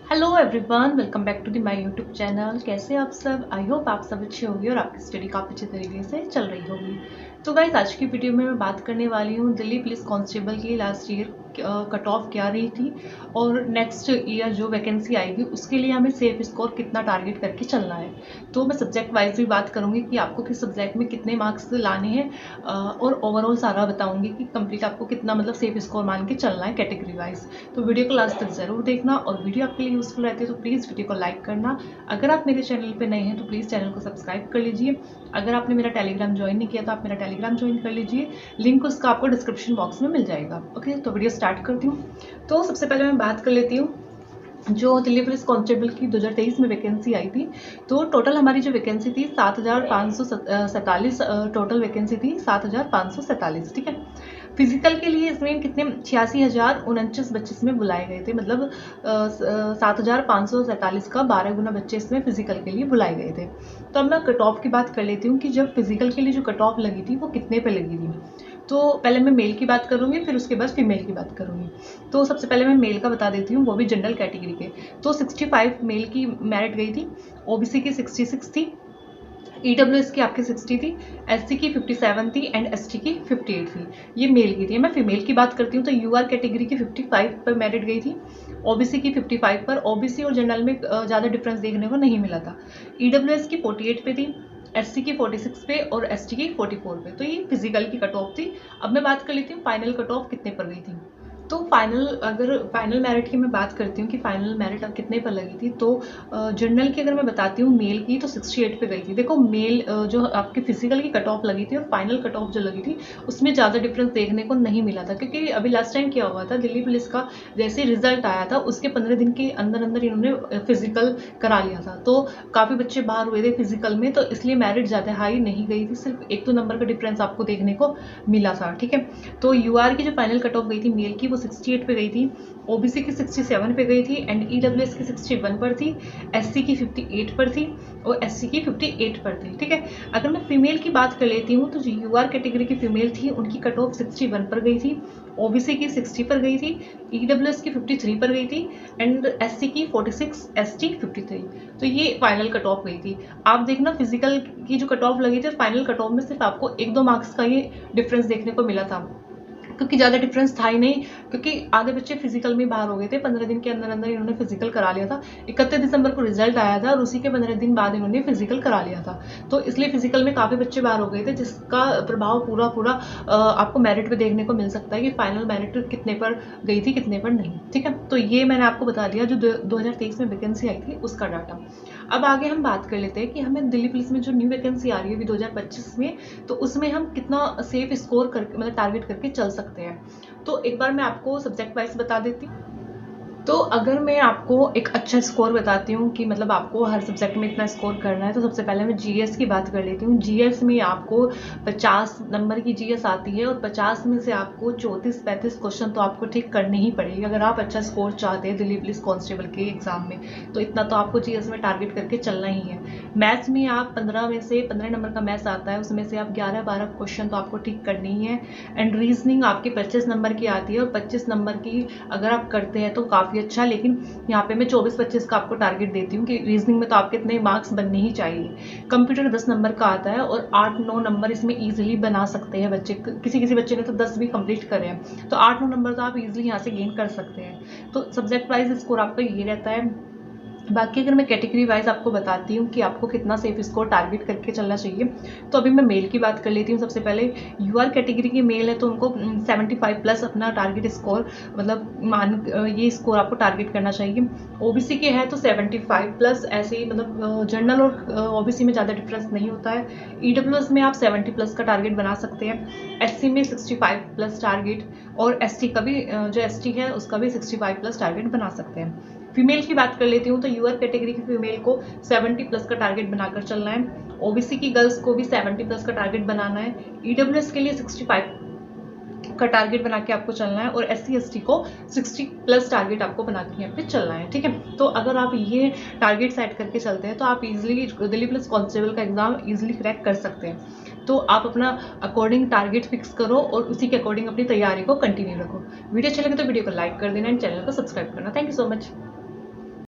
Hello everyone, welcome back to the my YouTube channel. कैसे आप सब? आई होप आप सब अच्छे होंगे और आपकी स्टडी काफ़ी अच्छे तरीके से चल रही होगी। तो गाइस, आज की वीडियो में मैं बात करने वाली हूँ दिल्ली पुलिस कांस्टेबल की लास्ट ईयर कट ऑफ क्या रही थी और नेक्स्ट ईयर जो वैकेंसी आएगी उसके लिए हमें सेफ स्कोर कितना टारगेट करके चलना है। तो मैं सब्जेक्ट वाइज भी बात करूँगी कि आपको किस सब्जेक्ट में कितने मार्क्स लाने हैं और ओवरऑल सारा बताऊँगी कि कंप्लीट आपको कितना मतलब सेफ स्कोर मान के चलना है कैटेगरी वाइज। तो वीडियो को लास्ट तक ज़रूर देखना और वीडियो आपके लिए यूजफुल रहती है तो प्लीज़ वीडियो को लाइक करना। अगर आप मेरे चैनल पे नए हैं तो प्लीज़ चैनल को सब्सक्राइब कर लीजिए। अगर आपने मेरा टेलीग्राम ज्वाइन नहीं किया तो आप मेरा टेलीग्राम ज्वाइन कर लीजिए, लिंक उसका आपको डिस्क्रिप्शन बॉक्स में मिल जाएगा। ओके, तो वीडियो स्टार्ट करती हूँ। तो सबसे पहले मैं बात कर लेती हूँ जो दिल्ली पुलिस कांस्टेबल की 2023 में वैकेंसी आई थी। तो टोटल हमारी जो वैकेंसी थी 7,547 टोटल वैकेंसी थी 7,547। ठीक है। फिजिकल के लिए इसमें कितने 86,049 बच्चे इसमें बुलाए गए थे, मतलब 7,547 का 12 गुना बच्चे इसमें फिजिकल के लिए बुलाए गए थे। तो अब मैं कट ऑफ की बात कर लेती हूँ कि जब फिजिकल के लिए जो कट ऑफ लगी थी वो कितने पे लगी थी। तो पहले मैं मेल की बात करूँगी, फिर उसके बाद फीमेल की बात करूँगी। तो सबसे पहले मैं मेल का बता देती हूँ, वो भी जनरल कैटेगरी के। तो 65 मेल की मेरिट गई थी, ओबीसी की 66 थी, ईडब्ल्यूएस की आपकी 60 थी, एससी की 57 थी एंड एसटी की 58 थी। ये मेल की थी। मैं फीमेल की बात करती हूँ तो यूआर कैटेगरी की 55 पर मेरिट गई थी, ओबीसी की 55 पर। ओबीसी और जनरल में ज़्यादा डिफरेंस देखने को नहीं मिला था। ईडब्ल्यूएस की 48 पे थी, एससी की 46 पे और एसटी की 44 पे। तो ये फिजिकल की कट ऑफ थी। अब मैं बात कर लेती हूँ फाइनल कट ऑफ कितने पर गई थी। तो फाइनल मेरिट की मैं बात करती हूँ कि फाइनल मेरिट अब कितने पर लगी थी। तो जनरल की अगर मैं बताती हूँ मेल की तो 68 पे गई थी। देखो मेल जो आपकी फिजिकल की कट ऑफ लगी थी और फाइनल कट ऑफ जो लगी थी उसमें ज़्यादा डिफरेंस देखने को नहीं मिला था, क्योंकि अभी लास्ट टाइम क्या हुआ था, दिल्ली पुलिस का जैसे रिजल्ट आया था उसके 15 दिन के अंदर अंदर इन्होंने फिजिकल करा लिया था। तो काफ़ी बच्चे बाहर हुए थे फिजिकल में, तो इसलिए मेरिट ज़्यादा हाई नहीं गई थी, सिर्फ 1-2 नंबर का डिफरेंस आपको देखने को मिला था। ठीक है। तो यूआर की जो फाइनल कट ऑफ गई थी मेल की वो 68 पे गई थी, ओबीसी की 67 पे गई थी एंड ईडब्ल्यूएस की 61 पर थी, एससी की 58 पर थी और एससी की 58 पर थी। ठीक है। अगर मैं फीमेल की बात कर लेती हूँ तो जो यूआर कैटेगरी की फीमेल थी उनकी कट ऑफ 61 पर गई थी, ओबीसी की 60 पर गई थी, ईडब्ल्यूएस की 53 पर गई थी एंड एससी की 46, एसटी 53। तो ये फाइनल कट ऑफ गई थी। आप देखना फिजिकल की जो कट ऑफ लगी थी फाइनल कट ऑफ में सिर्फ आपको 1-2 मार्क्स का ये डिफरेंस देखने को मिला था, क्योंकि ज़्यादा डिफरेंस था ही नहीं, क्योंकि आधे बच्चे फिजिकल में बाहर हो गए थे। 15 दिन के अंदर अंदर इन्होंने फिजिकल करा लिया था। 31 दिसंबर को रिजल्ट आया था और उसी के 15 दिन बाद इन्होंने फिजिकल करा लिया था। तो इसलिए फिजिकल में काफ़ी बच्चे बाहर हो गए थे, जिसका प्रभाव पूरा पूरा आपको मेरिट पे देखने को मिल सकता है कि फाइनल मेरिट कितने पर गई थी कितने पर नहीं। ठीक है। तो ये मैंने आपको बता दिया जो 2023 में वैकेंसी आई थी उसका डाटा। अब आगे हम बात कर लेते हैं कि हमें दिल्ली पुलिस में जो न्यू वैकेंसी आ रही है अभी 2025 में, तो उसमें हम कितना सेफ स्कोर करके मतलब टारगेट करके चल सकते हैं। तो एक बार मैं आपको सब्जेक्ट वाइज बता देती हूँ। तो अगर मैं आपको एक अच्छा स्कोर बताती हूँ कि मतलब आपको हर सब्जेक्ट में इतना स्कोर करना है, तो सबसे पहले मैं जीएस की बात कर लेती हूँ। जीएस में आपको 50 नंबर की जीएस आती है और 50 में से आपको 34-35 क्वेश्चन तो आपको ठीक करने ही पड़ेगी अगर आप अच्छा स्कोर चाहते हैं दिल्ली पुलिस कांस्टेबल के एग्जाम में। तो इतना तो आपको जीएस में टारगेट करके चलना ही है। मैथ्स में आप 15 नंबर का मैथ्स आता है, उसमें से आप 11-12 क्वेश्चन तो आपको ठीक करनी ही है। एंड रीजनिंग आपकी 25 नंबर की आती है और 25 नंबर की अगर आप करते हैं तो काफ़ी अच्छा, लेकिन यहाँ पे मैं 24-25 का आपको टारगेट देती हूँ कि रीजनिंग में तो आपके इतने मार्क्स बनने ही चाहिए। कंप्यूटर 10 नंबर का आता है और 8-9 नंबर इसमें इजीली बना सकते हैं बच्चे। किसी किसी बच्चे ने तो 10 भी कंप्लीट करे हैं, तो 8-9 नंबर तो आप इजीली यहाँ से गेन कर सकते हैं। तो सब्जेक्ट वाइज स्कोर आपका ये रहता है। बाकी अगर मैं कैटेगरी वाइज आपको बताती हूँ कि आपको कितना सेफ स्कोर टारगेट करके चलना चाहिए, तो अभी मैं मेल की बात कर लेती हूँ। सबसे पहले यूआर कैटेगरी की मेल है तो उनको 75 प्लस अपना टारगेट स्कोर मतलब ये स्कोर आपको टारगेट करना चाहिए। ओबीसी के है तो 75 प्लस, ऐसे ही मतलब जनरल और ओबीसी में ज़्यादा डिफरेंस नहीं होता है। ईडब्ल्यूएस में आप 70 प्लस का टारगेट बना सकते हैं, एससी में 65 प्लस टारगेट और एसटी का भी जो एसटी है उसका भी 65 प्लस टारगेट बना सकते हैं। फीमेल की बात कर लेती हूँ तो यूआर कैटेगरी की फीमेल को 70 प्लस का टारगेट बनाकर चलना है, ओबीसी की गर्ल्स को भी 70 प्लस का टारगेट बनाना है, ईडब्ल्यूएस के लिए 65 का टारगेट बना के आपको चलना है और एससी एसटी को 60 प्लस टारगेट आपको बना के यहाँ पे चलना है। ठीक है। तो अगर आप ये टारगेट सेट करके चलते हैं तो आप इजीली दिल्ली पुलिस कांस्टेबल का एग्जाम इजीली क्रैक कर सकते हैं। तो आप अपना अकॉर्डिंग टारगेट फिक्स करो और उसी के अकॉर्डिंग अपनी तैयारी को कंटिन्यू रखो। वीडियो अच्छे लगे तो वीडियो को लाइक कर देना एंड चैनल को सब्सक्राइब करना। Thank you so much.